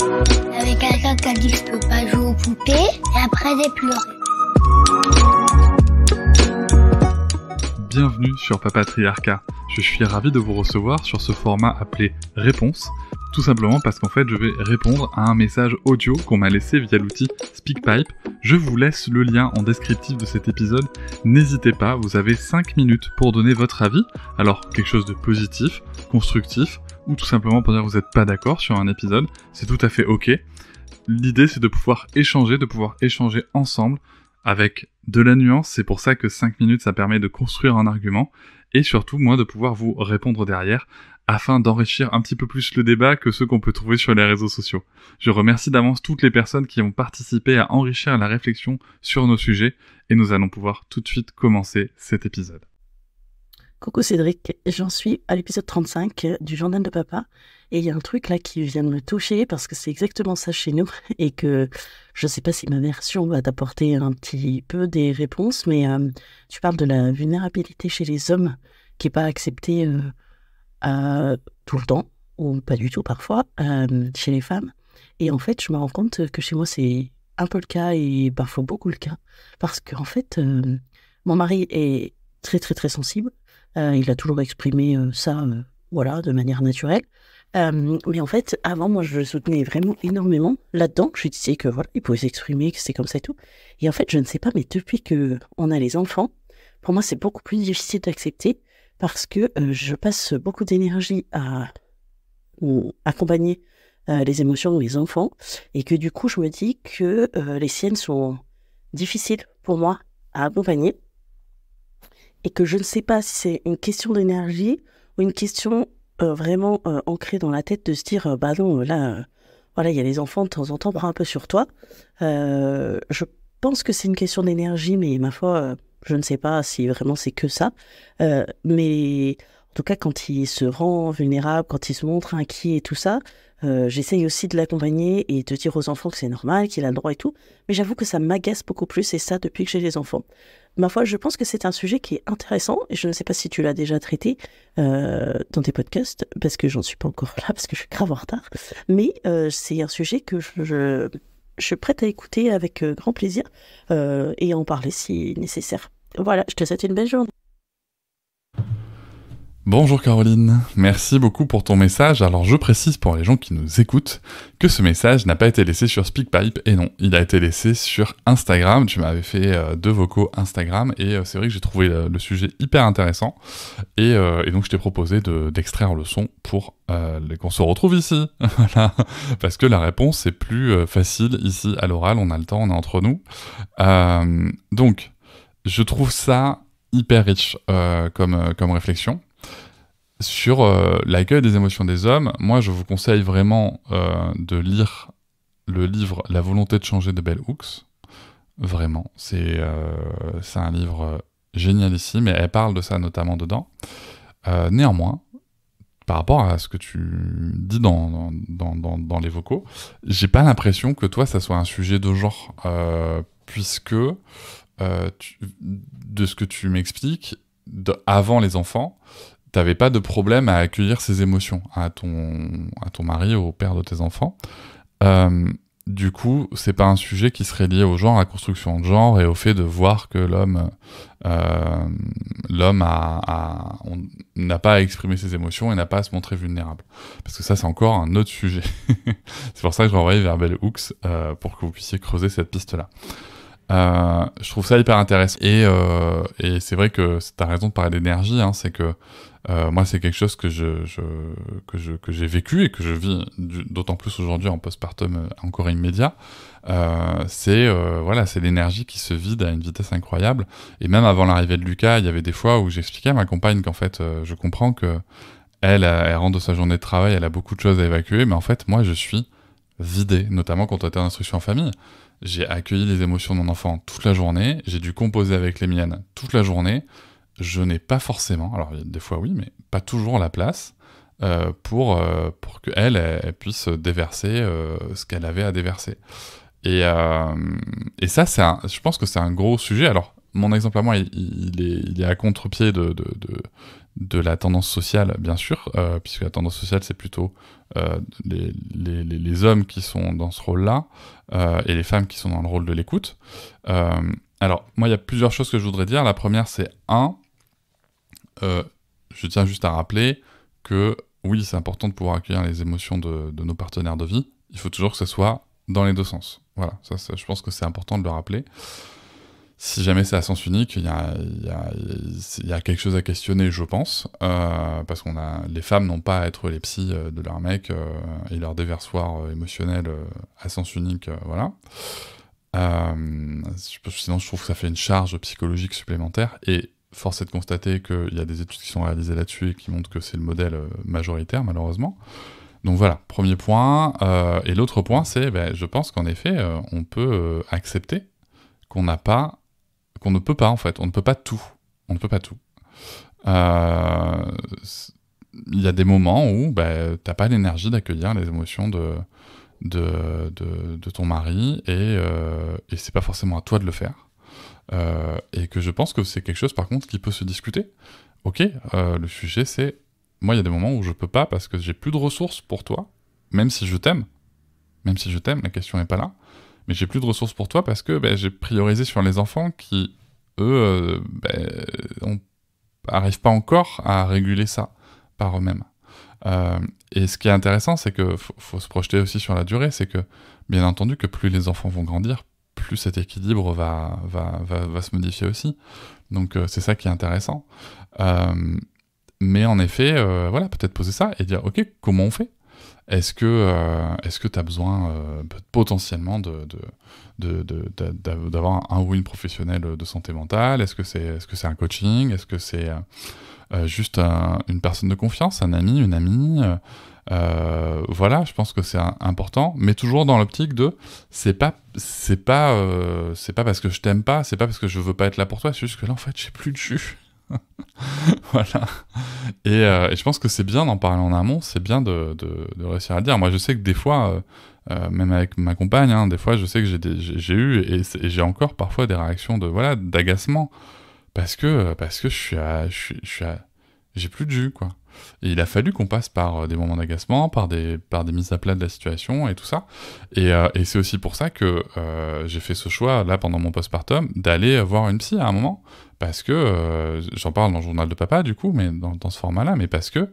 Avec quelqu'un qui a dit que je peux pas jouer aux poupées, et après j'ai pleuré. Bienvenue sur Papatriarcat. Je suis ravi de vous recevoir sur ce format appelé Réponse, tout simplement parce qu'en fait je vais répondre à un message audio qu'on m'a laissé via l'outil SpeakPipe. Je vous laisse le lien en descriptif de cet épisode. N'hésitez pas, vous avez 5 minutes pour donner votre avis. Alors quelque chose de positif, constructif, ou tout simplement pour dire que vous n'êtes pas d'accord sur un épisode, c'est tout à fait ok. L'idée c'est de pouvoir échanger ensemble avec de la nuance, c'est pour ça que 5 minutes ça permet de construire un argument, et surtout moi de pouvoir vous répondre derrière, afin d'enrichir un petit peu plus le débat que ceux qu'on peut trouver sur les réseaux sociaux. Je remercie d'avance toutes les personnes qui ont participé à enrichir la réflexion sur nos sujets, et nous allons pouvoir tout de suite commencer cet épisode. Coucou Cédric, j'en suis à l'épisode 35 du journal de papa et il y a un truc là qui vient de me toucher parce que c'est exactement ça chez nous et que je sais pas si ma version va t'apporter un petit peu des réponses, mais tu parles de la vulnérabilité chez les hommes qui est pas acceptée tout le temps ou pas du tout parfois chez les femmes, et en fait je me rends compte que chez moi c'est un peu le cas et parfois beaucoup le cas parce qu'en fait mon mari est très très très sensible. Il a toujours exprimé ça, voilà, de manière naturelle. Mais en fait, avant, moi, je le soutenais vraiment énormément là-dedans. Je lui disais que voilà, il pouvait s'exprimer, que c'était comme ça et tout. Et en fait, je ne sais pas, mais depuis que on a les enfants, pour moi, c'est beaucoup plus difficile d'accepter parce que je passe beaucoup d'énergie à accompagner les émotions des enfants et que du coup, je me dis que les siennes sont difficiles pour moi à accompagner. Et que je ne sais pas si c'est une question d'énergie ou une question vraiment ancrée dans la tête de se dire bah non, là, voilà, il y a les enfants, de temps en temps, prends un peu sur toi. Je pense que c'est une question d'énergie, mais ma foi, je ne sais pas si vraiment c'est que ça. Mais en tout cas, quand il se rend vulnérable, quand il se montre inquiet et tout ça, j'essaye aussi de l'accompagner et de dire aux enfants que c'est normal, qu'il a le droit et tout. Mais j'avoue que ça m'agace beaucoup plus, et ça depuis que j'ai les enfants. Ma foi, je pense que c'est un sujet qui est intéressant, et je ne sais pas si tu l'as déjà traité dans tes podcasts, parce que j'en suis pas encore là, parce que je suis grave en retard. Mais c'est un sujet que je suis prête à écouter avec grand plaisir et à en parler si nécessaire. Voilà, je te souhaite une belle journée. Bonjour Caroline, merci beaucoup pour ton message. Alors je précise pour les gens qui nous écoutent que ce message n'a pas été laissé sur SpeakPipe, et non, il a été laissé sur Instagram. Tu m'avais fait 2 vocaux Instagram, et c'est vrai que j'ai trouvé le sujet hyper intéressant, et donc je t'ai proposé d'extraire le son pour qu'on se retrouve ici, voilà, parce que la réponse est plus facile ici à l'oral, on a le temps, on est entre nous. Donc, je trouve ça hyper riche comme réflexion. Sur l'accueil des émotions des hommes, moi je vous conseille vraiment de lire le livre La volonté de changer de Bell Hooks. Vraiment, c'est un livre génialissime, et elle parle de ça notamment dedans. Néanmoins, par rapport à ce que tu dis dans les vocaux, j'ai pas l'impression que toi ça soit un sujet de genre, puisque de ce que tu m'expliques, avant les enfants, t'avais pas de problème à accueillir ces émotions à ton mari, au père de tes enfants. Du coup, c'est pas un sujet qui serait lié au genre, à la construction de genre et au fait de voir que l'homme n'a pas à exprimer ses émotions et n'a pas à se montrer vulnérable. Parce que ça, c'est encore un autre sujet. C'est pour ça que je renvoie vers Bell Hooks pour que vous puissiez creuser cette piste-là. Je trouve ça hyper intéressant. Et c'est vrai que t'as raison de parler d'énergie, hein, c'est que moi, c'est quelque chose que j'ai vécu et que je vis d'autant plus aujourd'hui en postpartum encore immédiat. C'est l'énergie qui se vide à une vitesse incroyable. Et même avant l'arrivée de Lucas, il y avait des fois où j'expliquais à ma compagne qu'en fait, je comprends que elle rentre de sa journée de travail, elle a beaucoup de choses à évacuer, mais en fait, moi, je suis vidé, notamment quand on était en instruction en famille. J'ai accueilli les émotions de mon enfant toute la journée, j'ai dû composer avec les miennes toute la journée. Je n'ai pas forcément, alors des fois oui, mais pas toujours la place pour qu'elle puisse déverser ce qu'elle avait à déverser. Et ça, je pense que c'est un gros sujet. Alors, mon exemple à moi, il est à contre-pied de la tendance sociale, bien sûr, puisque la tendance sociale, c'est plutôt les hommes qui sont dans ce rôle-là et les femmes qui sont dans le rôle de l'écoute. Alors, moi, il y a plusieurs choses que je voudrais dire. La première, c'est je tiens juste à rappeler que oui, c'est important de pouvoir accueillir les émotions de nos partenaires de vie. Il faut toujours que ce soit dans les deux sens. Voilà, ça, je pense que c'est important de le rappeler. Si jamais c'est à sens unique, il y a quelque chose à questionner, je pense, parce les femmes n'ont pas à être les psys de leur mec et leur déversoir émotionnel à sens unique, voilà. Sinon, je trouve que ça fait une charge psychologique supplémentaire, et force est de constater qu'il y a des études qui sont réalisées là-dessus et qui montrent que c'est le modèle majoritaire, malheureusement. Donc voilà, premier point. Et l'autre point, c'est, je pense qu'en effet, on peut accepter qu'on ne peut pas, en fait. On ne peut pas tout. On ne peut pas tout. Il y a des moments où t'as pas l'énergie d'accueillir les émotions de ton mari, et c'est pas forcément à toi de le faire. Et que je pense que c'est quelque chose, par contre, qui peut se discuter. Ok, le sujet, c'est... Moi, il y a des moments où je peux pas parce que j'ai plus de ressources pour toi, même si je t'aime. Même si je t'aime, la question n'est pas là. Mais j'ai plus de ressources pour toi parce que j'ai priorisé sur les enfants qui, eux, n'arrivent pas encore à réguler ça par eux-mêmes. Et ce qui est intéressant, c'est que faut se projeter aussi sur la durée, c'est que, bien entendu, que plus les enfants vont grandir, plus cet équilibre va se modifier aussi. Donc c'est ça qui est intéressant. Mais en effet, voilà, peut-être poser ça et dire, ok, comment on fait ? Est-ce que tu as besoin potentiellement d'avoir un ou une professionnelle de santé mentale ? Est-ce que c'est un coaching ? Est-ce que c'est juste une personne de confiance, un ami, une amie ? Voilà, je pense que c'est important, mais toujours dans l'optique de c'est pas parce que je t'aime pas, c'est pas parce que je veux pas être là pour toi, c'est juste que là en fait j'ai plus de jus. Voilà. Et je pense que c'est bien d'en parler en amont, c'est bien de réussir à le dire. Moi je sais que des fois, même avec ma compagne, des fois je sais que j'ai eu et j'ai encore parfois des réactions d'agacement parce que j'ai plus de jus, quoi. Et il a fallu qu'on passe par des moments d'agacement, par des mises à plat de la situation et tout ça. Et c'est aussi pour ça que j'ai fait ce choix, là, pendant mon postpartum, d'aller voir une psy à un moment. Parce que, j'en parle dans le journal de papa, du coup, mais dans ce format-là, mais parce que,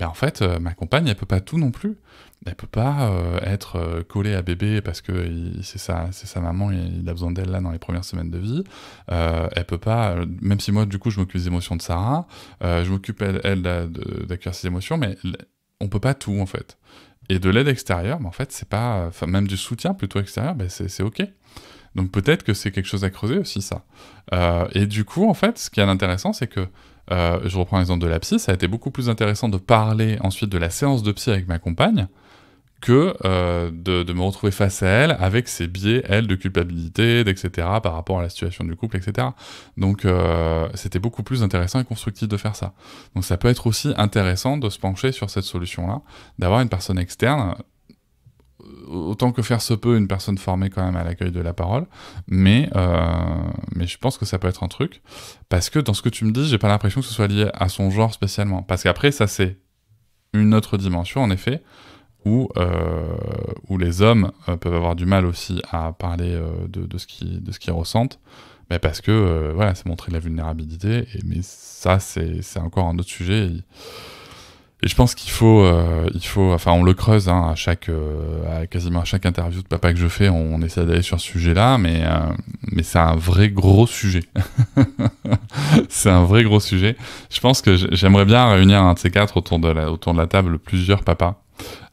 en fait, ma compagne, elle peut pas tout non plus. Elle peut pas être collée à bébé parce que c'est sa maman, il a besoin d'elle là dans les premières semaines de vie. Elle peut pas, même si moi du coup je m'occupe des émotions de Sarah, je m'occupe elle d'accueillir ses émotions, mais on peut pas tout en fait. Et de l'aide extérieure, en fait c'est pas, même du soutien plutôt extérieur, c'est ok. Donc peut-être que c'est quelque chose à creuser aussi ça. Et du coup en fait, ce qui est intéressant, c'est que je reprends l'exemple de la psy, ça a été beaucoup plus intéressant de parler ensuite de la séance de psy avec ma compagne que de me retrouver face à elle avec ses biais, elle, de culpabilité, etc., par rapport à la situation du couple, etc. Donc c'était beaucoup plus intéressant et constructif de faire ça. Donc ça peut être aussi intéressant de se pencher sur cette solution-là, d'avoir une personne externe, autant que faire se peut, une personne formée quand même à l'accueil de la parole, mais je pense que ça peut être un truc, parce que dans ce que tu me dis, j'ai pas l'impression que ce soit lié à son genre spécialement, parce qu'après ça c'est une autre dimension en effet, où les hommes peuvent avoir du mal aussi à parler de ce qu'ils ressentent, parce que voilà, c'est montrer de la vulnérabilité, mais ça c'est encore un autre sujet. Et je pense qu'il faut, enfin on le creuse à quasiment à chaque interview de papa que je fais, on essaie d'aller sur ce sujet-là, mais c'est un vrai gros sujet. C'est un vrai gros sujet. Je pense que j'aimerais bien réunir un de ces quatre autour de la table plusieurs papas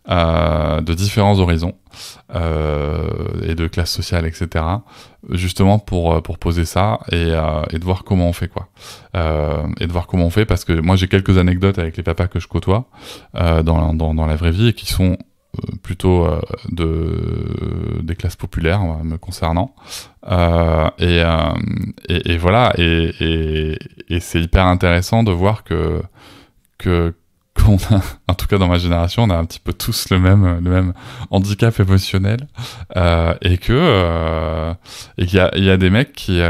de différents horizons et de classes sociales, etc. Justement pour poser ça et de voir comment on fait quoi. Et de voir comment on fait, parce que moi j'ai quelques anecdotes avec les papas que je côtoie dans la vraie vie et qui sont plutôt des classes populaires me concernant. Et voilà, et c'est hyper intéressant de voir que qu'on a, en tout cas dans ma génération, on a un petit peu tous le même handicap émotionnel, et qu'il y a des mecs qui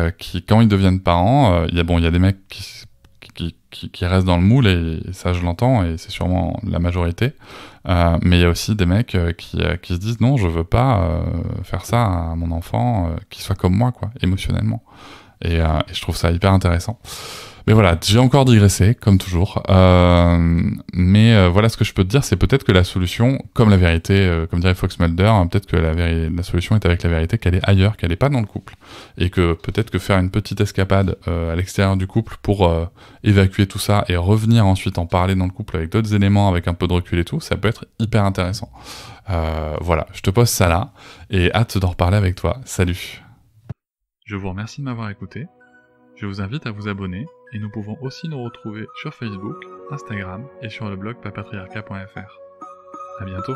quand ils deviennent parents, il y a des mecs qui restent dans le moule, et ça je l'entends, et c'est sûrement la majorité, mais il y a aussi des mecs qui se disent non, je veux pas faire ça à mon enfant, qui soit comme moi, quoi, émotionnellement, et je trouve ça hyper intéressant. Mais voilà, j'ai encore digressé, comme toujours. Mais voilà, ce que je peux te dire, c'est peut-être que la solution, comme la vérité, comme dirait Fox Mulder, hein, peut-être que la solution est avec la vérité, qu'elle est ailleurs, qu'elle est pas dans le couple. Et que peut-être que faire une petite escapade à l'extérieur du couple pour évacuer tout ça et revenir ensuite en parler dans le couple avec d'autres éléments, avec un peu de recul et tout, ça peut être hyper intéressant. Voilà, je te pose ça là, et hâte d'en reparler avec toi. Salut. Je vous remercie de m'avoir écouté. Je vous invite à vous abonner, et nous pouvons aussi nous retrouver sur Facebook, Instagram et sur le blog papatriarca.fr. À bientôt.